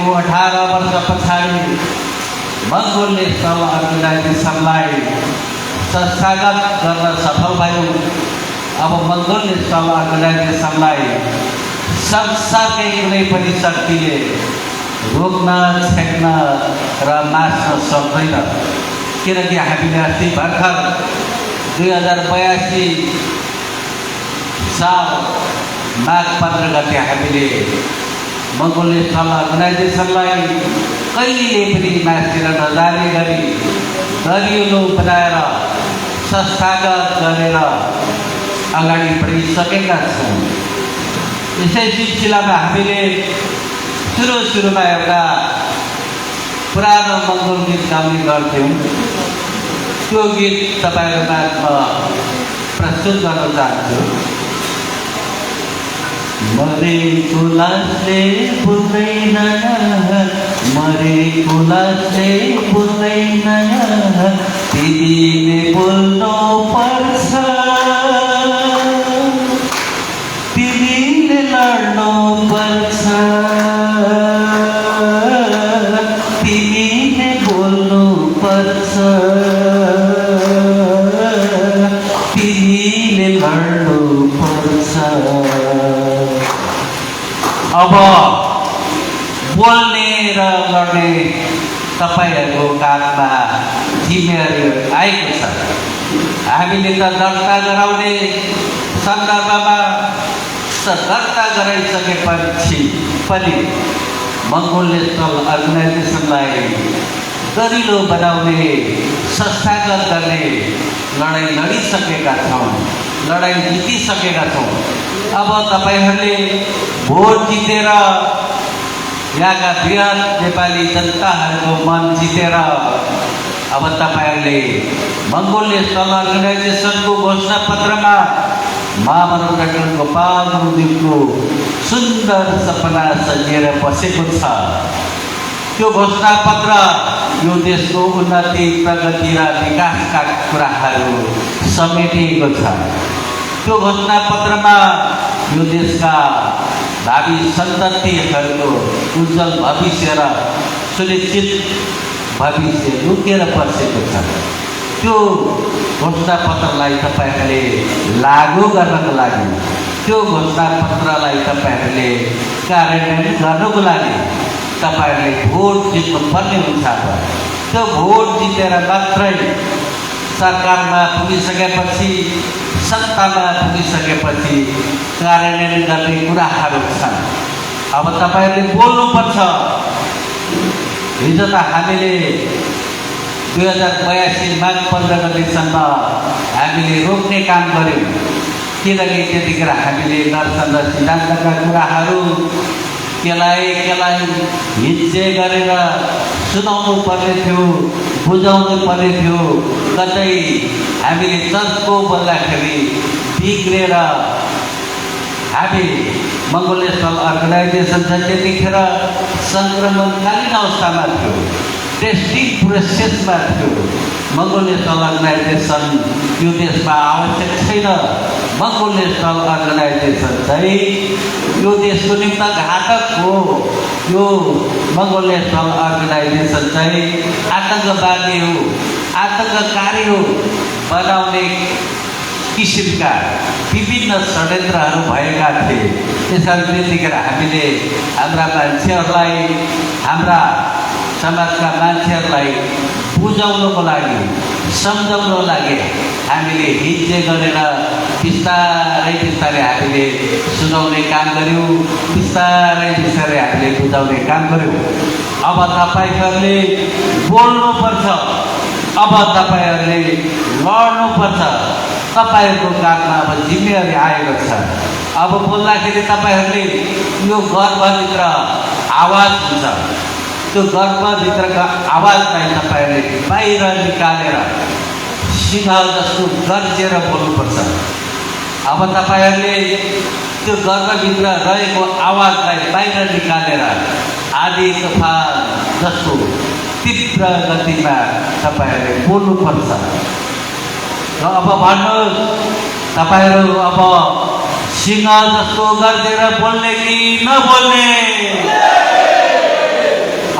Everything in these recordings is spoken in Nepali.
भएको 18 वर्ष पछाडि मङ्गोल नेसनल अर्गनाइजेसनलाई संस्थागत गर्न सफल भयौँ। अब मङ्गोल नेसनल अर्गनाइजेसनलाई संसारकै कुनै पनि शक्तिले रोक्न, छेक्न र मास्न सक्दैन। किनकि हामीले अस्ति भर्खर 2082 साल माघ 15 गते हामीले मङ्गोल नेसनल अर्गनाइजेसनलाई कहिले पनि मास्तिर नजाने गरी दरिलो बनाएर संस्थागत गरेर अगाडि बढिसकेका छौँ। यसै सिलसिलामा हामीले सुरुमा एउटा पुरानो मङ्गोल गीत गाउने गर्थ्यौँ। त्यो गीत तपाईँहरूमा म प्रस्तुत गर्न चाहन्छु। मरेको लासले बोल्दैन, मरेको लासले बोल्दैन, तिमीले बोल्नु पर्छ, तिमीले लड्नु पर्छ, तिमीले बोल्नु पर्छ, तिमीले लड्नु पर्छ। अब बोल्ने र लड्ने तपाईँहरूको काममा जिम्मेवारी आएको छ। हामीले त दर्ता गराउने सन्दर्भमा दर्ता गराइसकेपछि पनि मङ्गोल नेसनल अर्गनाइजेसनलाई दरिलो बनाउने, संस्थागत गर्ने लडाइँ लडिसकेका छौँ, लडाइँ जितिसकेका छौँ। अब तपाईँहरूले भोट जितेर यहाँका बृहत नेपाली जनताहरूको मन जितेर अब तपाईँहरूले मङ्गोल नेसनल अर्गनाइजेसनको घोषणापत्रमा महामना डाक्टर गोपाल गुरुङको सुन्दर सपना सजिएर बसेको छ। त्यो घोषणापत्र यो देशको उन्नति, प्रगति र विकासका कुराहरू समेटिएको छ। त्यो घोषणापत्रमा यो देशका भावी सन्ततिहरूको उज्जवल भविष्य र सुनिश्चित भविष्य लुकेर बसेको छ। त्यो घोषणापत्रलाई तपाईँहरूले लागू गर्नको लागि, त्यो घोषणापत्रलाई तपाईँहरूले कार्यान्वयन गर्नको लागि तपाईँहरूले भोट जित्नुपर्ने हुन्छ। त्यो भोट जितेर मात्रै सरकारमा पुगिसकेपछि, सत्तामा पुगिसकेपछि कार्यान्वयन गर्ने कुराहरू छन्। अब तपाईँहरूले बोल्नुपर्छ। हिजो त हामीले 2082 माघ 15 गतेसम्म हामीले रोक्ने काम गऱ्यौँ। किनकि त्यतिखेर हामीले दर्शन र सिद्धान्तका कुराहरू केलाई हिज्जे गरेर सुनाउनु पर्ने थियो, बुझाउनु पर्ने थियो। कतै हामीले चर्को बोल्दाखेरि बिग्रेर हामी मङ्गोल नेसनल अर्गनाइजेसन त्यतिखेर सङ्क्रमणकालीन अवस्थामा थियो, टेस्टिङ प्रोसेसमा थियो। मङ्गोल नेसनल अर्गनाइजेसन यो देशमा आवश्यक छैन। मङ्गोल नेसनल अर्गनाइजेसन चाहिँ यो देशको निम्ति घातक हो। यो मङ्गोल नेसनल अर्गनाइजेसन चाहिँ आतङ्कवादी हो, आतङ्ककारी हो बनाउने किसिमका विभिन्न षड्यन्त्रहरू भएका थिए। त्यसैले त्यतिखेर हामीले हाम्रा मान्छेहरूलाई, हाम्रा समाजका मान्छेहरूलाई बुझाउनको लागि, सम्झाउनको लागि हामीले हिज्जे गरेर बिस्तारै हामीले सुनाउने काम गऱ्यौँ, बिस्तारै हामीले बुझाउने काम गऱ्यौँ। अब तपाईँहरूले बोल्नुपर्छ, अब तपाईँहरूले लड्नुपर्छ। तपाईँहरूको काममा अब जिम्मेवारी आएको छ। अब बोल्दाखेरि तपाईँहरूले यो गर्भभित्र आवाज हुन्छ, त्यो गर्भभित्रका आवाजलाई तपाईँहरूले बाहिर निकालेर सिंह जस्तो गर्जेर बोल्नुपर्छ। अब तपाईँहरूले त्यो गर्भभित्र रहेको आवाजलाई बाहिर निकालेर आधी तूफान जस्तो तीव्र गतिमा तपाईँहरूले बोल्नुपर्छ। र अब भन्नुहोस्, तपाईँहरू अब सिंह जस्तो गर्जेर बोल्ने कि नबोल्ने?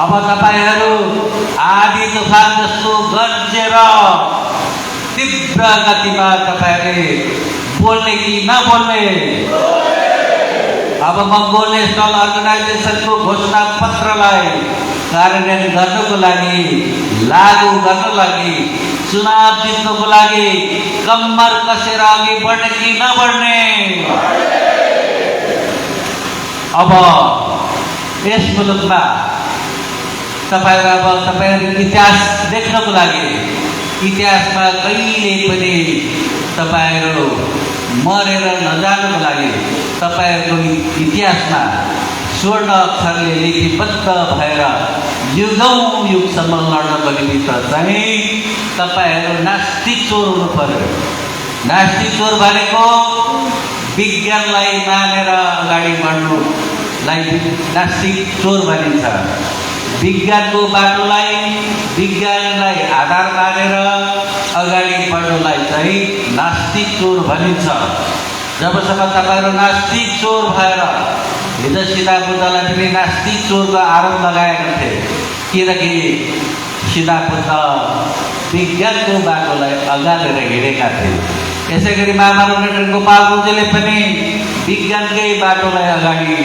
अब तपाईहरू आधी तुफान जस्तो गर्जेर तीव्र गतिमा तपाईहरूले बोल्ने कि नबोल्ने? अब मङ्गो नेसनल अर्गनाइजेसनको घोषणा पत्रलाई कार्यान्वयन गर्नको लागि, लागू गर्नको लागि, चुनाव जित्नको लागि कम्मर कसेर अघि बढ्ने कि नबढ्ने? अब यस मुलुकमा तपाईहरू इतिहास देख्नको लागि, इतिहासमा कहिले पनि तपाईहरू मरेर नजानुको लागि, तपाईहरूको इतिहासमा स्वर्ण अक्षरले लिपिबद्ध भएर युगौं युगसम्म लड्नको निमित्त चाहिँ तपाईहरू नास्तिक चोर हुनु पर्यो। नास्तिक चोर भनेको विज्ञानलाई मानेर अगाडि बढ्नुलाई नास्तिक चोर भनिन्छ। विज्ञानको बाटोलाई, विज्ञानलाई आधार मानेर अगाडि बढ्नुलाई चाहिँ नास्तिक चोर भनिन्छ। जबसम्म तपाईहरू नास्तिक चोर भएर, हिजो सीता बुद्धलाई पनि नास्तिक चोरको आरोप लगाएका थिए, किनकि सीता बुद्ध विज्ञानको बाटोलाई अगालेर हिँडेका थिए। यसै गरी महामानव गोपाल गुरुजीले पनि विज्ञानकै बाटोलाई अगाडि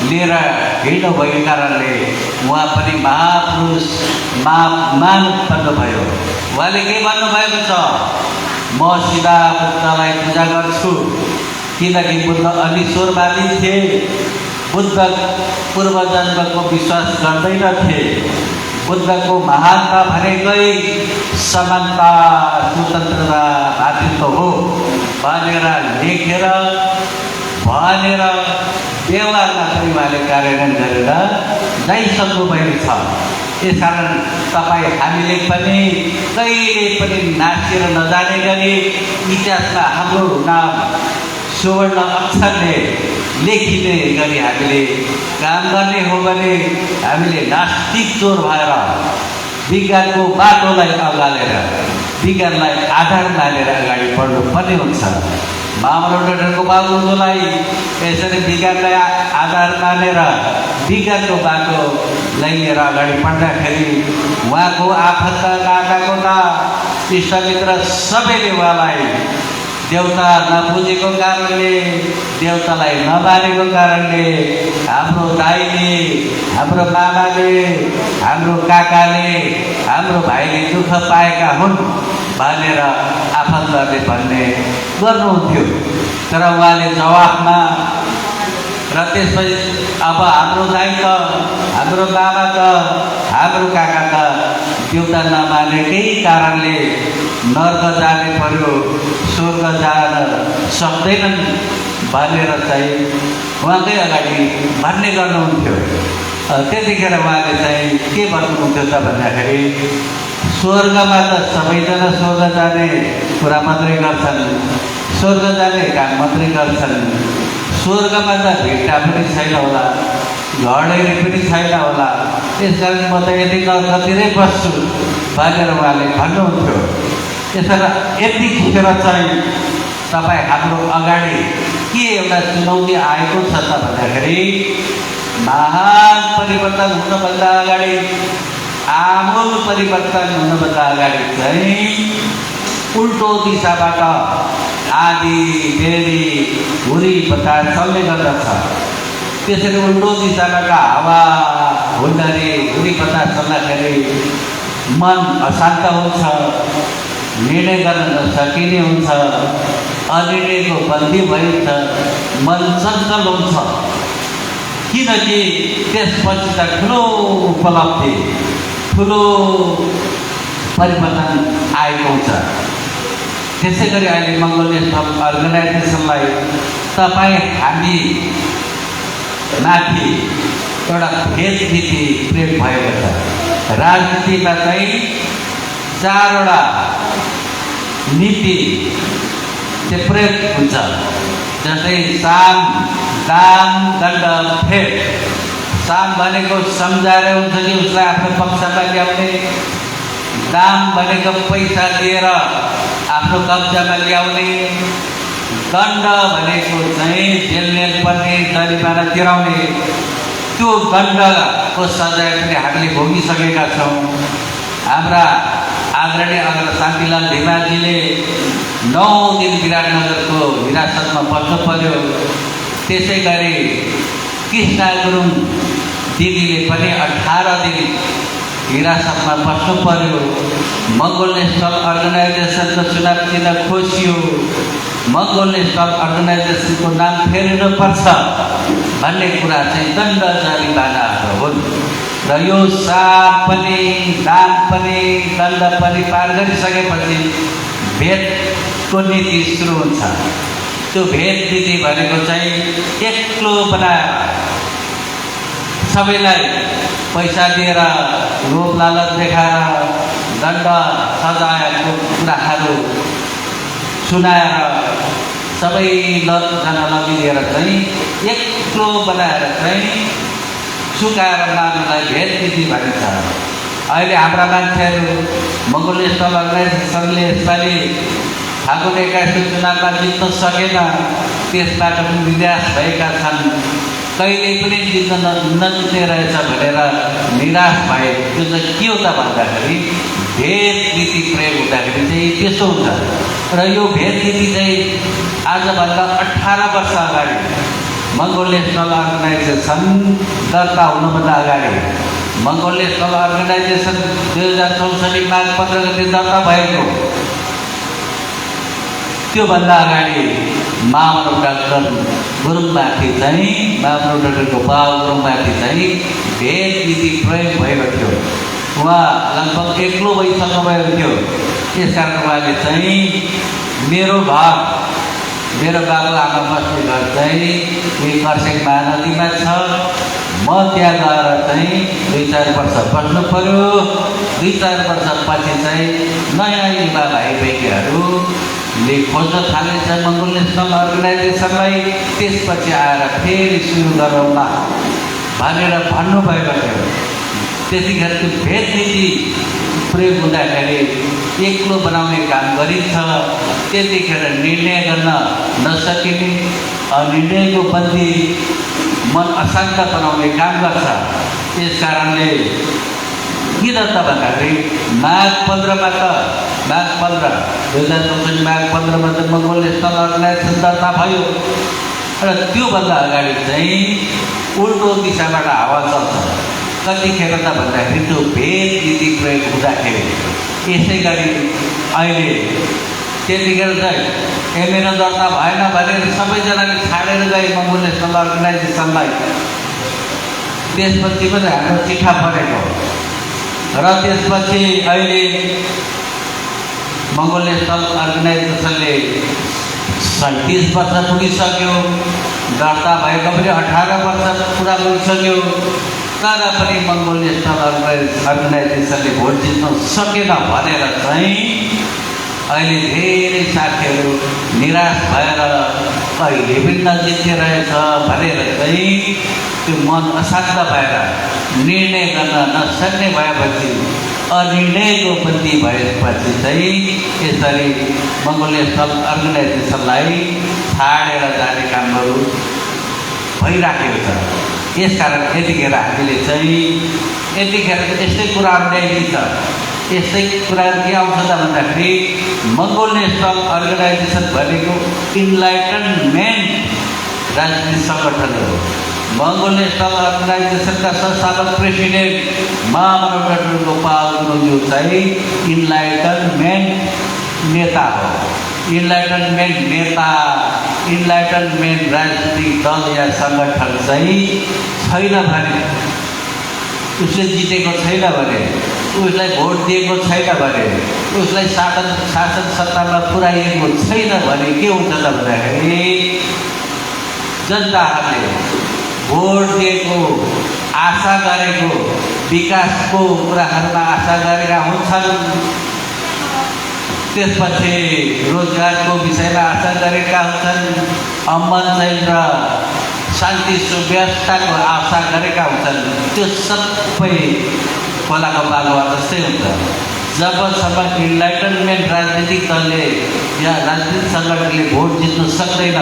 लिएर हिँड्नु भएको कारणले उहाँ पनि महापुरुष मानव बन्नुभयो। उहाँले के भन्नुभएको छ? म सीता बुद्धलाई पूजा गर्छु, किनकि बुद्ध अनिश्वरवादी थिए। बुद्ध पूर्वजन्मको विश्वास गर्दैनथे। बुद्धको महानता भनेकै समानता, स्वतन्त्रता, भातृत्व हो भनेर लेखेर भनेर व्यवहारमा पनि उहाँले कार्यान्वयन गरेर जाइसक्नु भएको छ। यसकारण तपाईँ हामीले पनि कहिले पनि नाचेर नजाने गरी इतिहासमा हाम्रो नाम स्वर्ण अक्षरले लेखिने गरी हामीले काम गर्ने हो भने हामीले नास्तिक चोर भएर विज्ञानको बाटोलाई अगालेर, विज्ञानलाई आधार मानेर अगाडि बढ्नुपर्ने हुन्छ। महामानव डाक्टर गोपाल गुरुजीलाई यसरी विज्ञानलाई आधार मानेर विज्ञानको बाटोलाई लिएर अगाडि बढ्दाखेरि उहाँको आफन्त, नातागोता, इष्टमित्र सबैले उहाँलाई देउता नबुझेको कारणले, देउतालाई नमानेको कारणले, हाम्रो दाइले, हाम्रो मामाले, हाम्रो काकाले, हाम्रो भाइले दुःख पाएका हुन् भनेर आफन्तहरूले भन्ने गर्नुहुन्थ्यो। तर उहाँले जवाफमा र त्यसपछि अब हाम्रो दाइ त, हाम्रो मामा त, हाम्रो काका त देउता नमानेकै कारणले नर्क जाने पर्यो, स्वर्ग जान सक्दैनन् भनेर चाहिँ उहाँकै अगाडि भन्ने गर्नुहुन्थ्यो। त्यतिखेर उहाँले चाहिँ के भन्नुहुन्थ्यो त भन्दाखेरि, स्वर्गमा त सबैजना स्वर्ग जाने कुरा मात्रै गर्छन्, स्वर्ग जाने काम मात्रै गर्छन्, स्वर्गमा त भेट्टा पनि छैन होला, घडेरी पनि छैन होला, त्यसकारण म त यति नर्कतिरै बस्छु भनेर उहाँले भन्नुहुन्थ्यो। त्यसरी यतिखेर चाहिँ तपाईँ हाम्रो अगाडि के एउटा चुनौती आएको छ त भन्दाखेरि, महान परिवर्तन हुनुभन्दा अगाडि, आमूल परिवर्तन हुनुभन्दा अगाडि चाहिँ उल्टो दिशाबाट आधी बेरी हुरी बतास चल्ने गर्दछ। त्यसरी उल्टो दिशाबाट हावा हुन्डरी हुरी बतास चल्दाखेरि मन अशान्त हुन्छ, निर्णय गर्न नसकिने हुन्छ, अनिर्णयको बन्दी भइन्छ, मन चञ्चल हुन्छ। किनकि त्यसपछि त ठुलो उपलब्धि, ठुलो परिवर्तन आएको हुन्छ। त्यसै गरी अहिले मङ्गो नेसनल अर्गनाइजेसनलाई तपाईँ हामी माथि एउटा भेदनीति प्रयोग भएको छ। राजनीतिमा चाहिँ 4वटा नीति चाहिँ प्रयोग हुन्छ, जस्तै साम, दाम, दण्ड, फेद। साम भनेको सम्झाएर हुन्छ कि उसलाई आफ्नो पक्षमा ल्याउने, दाम भनेको पैसा दिएर आफ्नो कब्जामा ल्याउने, दण्ड भनेको चाहिँ जेल पर्ने, जरिमाना तिराउने, त्यो दण्डको सजाय पनि हामीले भोगिसकेका छौँ। हाम्रा आदरणीय अग्र शान्तिलाल धिमालजीले 9 दिन विराटनगरको हिरासतमा बस्नु पर्यो। त्यसै गरी कृष्ण गुरुङ दिदीले पनि 18 दिन हिरासतमा बस्नु पर्यो। मङ्गोल नेसनल अर्गनाइजेसनको चुनाव चिन्ह खोसियो। मङ्गोल नेसनल अर्गनाइजेसनको नाम फेर्नुपर्छ भन्ने कुरा चाहिँ दण्ड जरिवानाहरू हुन् र यो साप पनि दाम पनि दण्ड पनि पार गरिसकेपछि भेदको नीति सुरु हुन्छ। त्यो भेद नीति भनेको चाहिँ एक्लो बनाएर सबैलाई पैसा दिएर लोभ लालच देखाएर दण्ड सजायको कुराहरू सुनाएर सबैजना लगिदिएर चाहिँ एक्लो बनाएर चाहिँ सुकाएर लानुलाई भेद नीति भनिन्छ। अहिले हाम्रा मान्छेहरू मङ्गोल नेसनल अर्गनाइजेसनले यसपालि फागुन 21 चुनावमा जित्न सकेन, त्यसबाट पनि निराश भएका छन्। कहिले पनि जित्न नजित्ने रहेछ भनेर निराश भए। त्यो चाहिँ के हो त भन्दाखेरि भेद नीति प्रयोग हुँदाखेरि चाहिँ त्यस्तो हुन्छ। र यो भेद नीति चाहिँ आजभन्दा 18 वर्ष अगाडि मङ्गोल नेसनल अर्गनाइजेसन दर्ता हुनुभन्दा अगाडि मङ्गोल नेसनल अर्गनाइजेसन 2064 माघ 15 गते दर्ता भएको। त्योभन्दा अगाडि महामनव डाक्टर गुरुङमाथि चाहिँ महामनव डाक्टर गोपाल गुरुङमाथि चाहिँ भेद नीति प्रयोग भएको थियो। उहाँ लगभग एक्लो भइसक्नु भएको थियो। त्यसकारण उहाँले चाहिँ मेरो बाबु आमा बस्ने घर चाहिँ यही कर्सियङ महानदीमा छ, म त्यहाँ गएर चाहिँ 2-4 वर्ष बस्नु पर्यो। 2-4 वर्षपछि चाहिँ नयाँ युवा भाइ बहिनीहरूले खोज्न थालेछ मङ्गोल नेसनल अर्गनाइजेसनलाई। त्यसपछि आएर फेरि सुरु गरौँला भनेर भन्नुभएको थियो। त्यतिखेर त्यो भेद नीति प्रयोग हुँदाखेरि एक्लो बनाउने काम गरिन्छ। त्यतिखेर निर्णय गर्न नसकिने, निर्णयको बन्दी मन अशान्त बनाउने काम गर्छ। यस कारणले किन त भन्दाखेरि माघ 15मा त माघ 15 2064 माघ 15मा त मङ्गोल नेसनल अर्गनाइजेसन दर्ता भयो। र त्योभन्दा अगाडि चाहिँ उल्टो दिशाबाट हावा चल्छ। कतिखेर त भन्दाखेरि त्यो भेद नीति प्रयोग हुँदाखेरि। यसै गरी अहिले त्यतिखेर चाहिँ मेरो दर्ता भएन भनेर सबैजनाले छाडेर गए मङ्गोल नेसनल अर्गनाइजेसनलाई। त्यसपछि पनि हाम्रो चिठा परेको र त्यसपछि अहिले मङ्गोल नेसनल अर्गनाइजेसनले 37 वर्ष पुगिसक्यो। दर्ता भएको पनि 18 वर्ष पुरा भइसक्यो। तर पनि मङ्गोल नेसनल अर्गनाइजेसनले भोट जित्न सकेन भनेर चाहिँ अहिले धेरै साथीहरू निराश भएर कहिले पनि नजित्ने रहेछ भनेर चाहिँ त्यो मन अशान्त भएर निर्णय गर्न नसक्ने भएपछि अनिर्णयको बन्दी भएपछि चाहिँ यसरी मङ्गोल नेसनल अर्गनाइजेसनलाई छाडेर जाने कामहरू भइराखेको छ। यसकारण यतिखेर हामीले चाहिँ यतिखेर यस्तै कुराहरू ल्याइदिन्छ। यस्तै कुराहरू के आउँछ त भन्दाखेरि मङ्गोल नेसनल अर्गनाइजेसन भनेको इन्लाइटनमेन्ट राजनीतिक सङ्गठन हो। मङ्गोल नेसनल अर्गनाइजेसनका संस्थापक प्रेसिडेन्ट महामनव डाक्टर गोपाल गुरुङज्यू चाहिँ इन्लाइटनमेन्ट नेता हो। इन्लाइटनमेन्ट नेता, इन्लाइटनमेन्ट राजनीतिक दल या सङ्गठन चाहिँ छैन भने, उसले जितेको छैन भने, उसलाई भोट दिएको छैन भने, उसलाई शासन सत्तामा पुर्याइएको छैन भने के हुन्छ त भन्दाखेरि जनताहरूले भोट दिएको आशा गरेको विकासको कुराहरूमा आशा गरेका हुन्छन्। त्यसपछि रोजगारको विषयमा आशा गरेका हुन्छन्। अमन चाहिँ र शान्ति सुव्यवस्थाको आशा गरेका हुन्छन्। त्यो सबै खोलाको बालुवा जस्तै हुन्छ। जबसम्म इन्लाइटनमेन्ट राजनीतिक दलले या राजनीतिक सङ्गठनले भोट जित्न सक्दैन,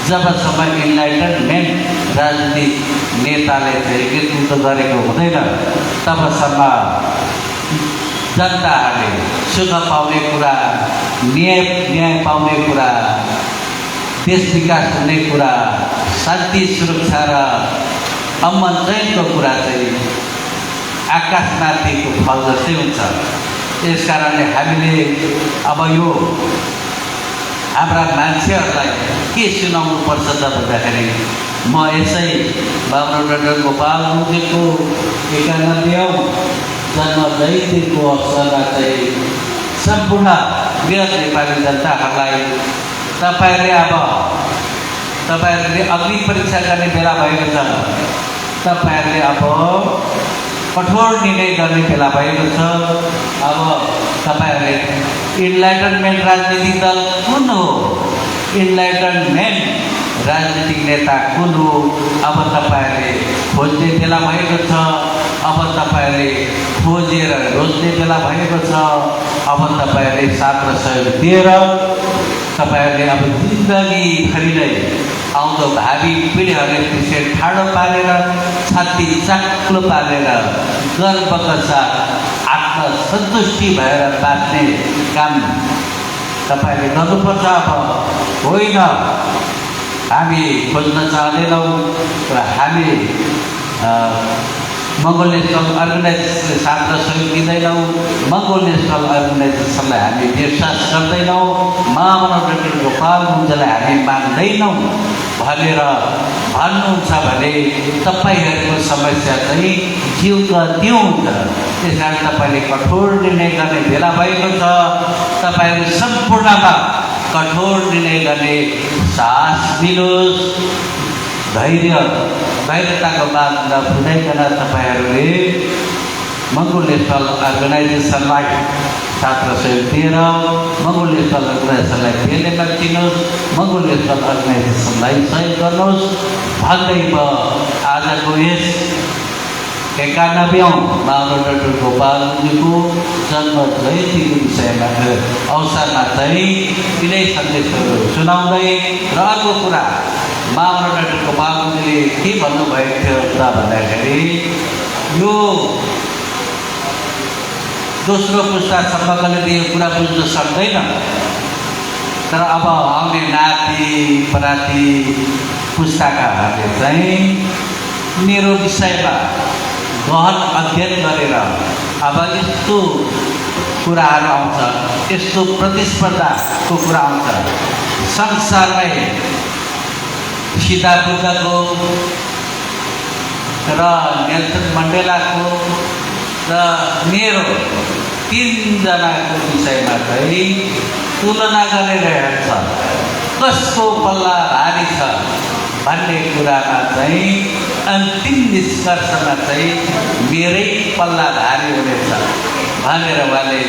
जबसम्म इन्लाइटनमेन्ट राजनीतिक नेताले चाहिँ नेतृत्व गरेको हुँदैन तबसम्म जनताहरूले सुख पाउने कुरा, न्याय पाउने कुरा, देश विकास हुने कुरा, शान्ति सुरक्षा र अमन चयनको कुरा चाहिँ आकाशमाथिको फल जस्तै हुन्छ। यस कारणले हामीले अब यो हाम्रा मान्छेहरूलाई के सुनाउनु पर्छ त भन्दाखेरि म यसै बाबु डाक्टर गोपाल गुरुङको 91औं जन्म जयन्तीको अवसरमा चाहिँ सम्पूर्ण वृहत नेपाली जनताहरूलाई तपाईँहरूले अग्नि परीक्षा गर्ने बेला भएको छ। तपाईँहरूले अब कठोर निर्णय गर्ने बेला भएको छ। अब तपाईँहरूले इन्लाइटनमेन्ट राजनीतिक दल कुन हो, इन्लाइटनमेन्ट राजनीतिक नेता कुन हो, अब तपाईँहरूले खोज्ने बेला भएको छ। अब तपाईँहरूले खोजेर रोज्ने बेला भएको छ। अब तपाईँहरूले साथ र सहयोग दिएर तपाईँहरूले अब जिन्दगीभरि नै आउँदो भावी पिँढीहरूले त्यसै ठाडो पारेर छाती चाक्लो पारेर गर्वका साथ आत्मसन्तुष्टि भएर बाँच्ने काम तपाईँहरूले गर्नुपर्छ। अब होइन हामी खोज्न चाहँदैनौँ र हामी मङ्गोल नेसनल अर्गनाइजेसनले साथ र सहयोग दिँदैनौँ, मङ्गोल नेसनल अर्गनाइजेसनलाई हामी विश्वास गर्दैनौँ, महामना डाक्टर गोपाल गुरुङलाई हामी मान्दैनौँ भनेर भन्नुहुन्छ भने तपाईँहरूको समस्या चाहिँ जिउका दिउँ हुन्छ। त्यस कारण तपाईँले कठोर निर्णय गर्ने बेला भएको छ। तपाईँहरू सम्पूर्णमा कठोर निर्णय गर्ने साहस दिनुहोस्, धैर्यताको बात नभुलाइकन तपाईँहरूले मङ्गोल नेसनल अर्गनाइजेसनलाई साथ र सहयोग दिएर मङ्गोल नेसनल अर्गनाइजेसनलाई फेलेमा दिनुहोस्, मङ्गोल नेसनल अर्गनाइजेसनलाई सहयोग गर्नुहोस् भन्दै म आजको यस 91औं महामना डाक्टर गोपाल गुरुङको जन्म जयन्तीको विषयमा अवसरमा चाहिँ यिनै सन्देशहरू सुनाउँदै र अर्को कुरा महामना डाक्टर गोपाल गुरुङले के भन्नुभएको थियो त भन्दाखेरि यो दोस्रो पुस्तासम्मले यो कुरा बुझ्न सक्दैन, तर अब आउने नाति पराती पुस्ताकाहरूले चाहिँ मेरो विषयमा गहन अध्ययन गरेर अब यस्तो कुराहरू आउँछ, यस्तो प्रतिस्पर्धाको कुरा आउँछ, संसारमै सीता बुद्धको र नेल्सन मण्डेलाको र मेरो 3 जनाको विषयमा चाहिँ तुलना गरिरहेको छ। कसको पल्ला भारी छ भन्ने कुरामा चाहिँ अन्तिम निष्कर्षमा चाहिँ मेरै पल्ला भारी हुनेछ भनेर उहाँले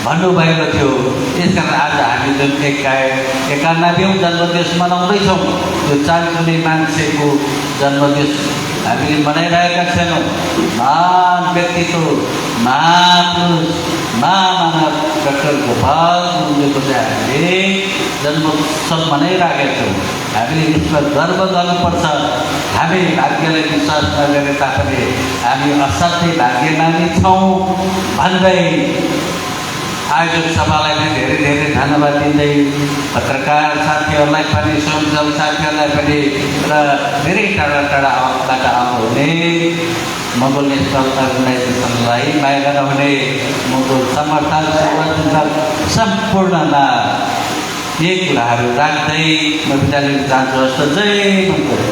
भन्नुभएको थियो। यस कारण आज हामी जुन 91औं जन्मदिवस मनाउँदैछौँ, त्यो चान्चुने मान्छेको जन्मदिवस हामीले मनाइरहेका छैनौँ। महान व्यक्तित्व, महापुरुष, महामानव डाक्टर गोपाल गुरुङको चाहिँ हामीले जन्मोत्सव मनाइरहेका छौँ। हामीले यसमा गर्व गर्नुपर्छ। हामी भाग्यलाई विश्वास नगरे तापनि हामी असाध्यै भाग्यमानी छौँ भन्दै आयोजक सभालाई पनि धेरै धेरै धन्यवाद दिँदै पत्रकार साथीहरूलाई पनि, स्वयंसेवक साथीहरूलाई पनि र धेरै टाढा टाढाबाट आउनुहुने मङ्गोल नेसनल अर्गनाइजेसनलाई माया गर्नुहुने मङ्गोल समर्थन सम्पूर्णमा यही कुराहरू राख्दै म विद्यालय जान्छु। जय मङ्गोल।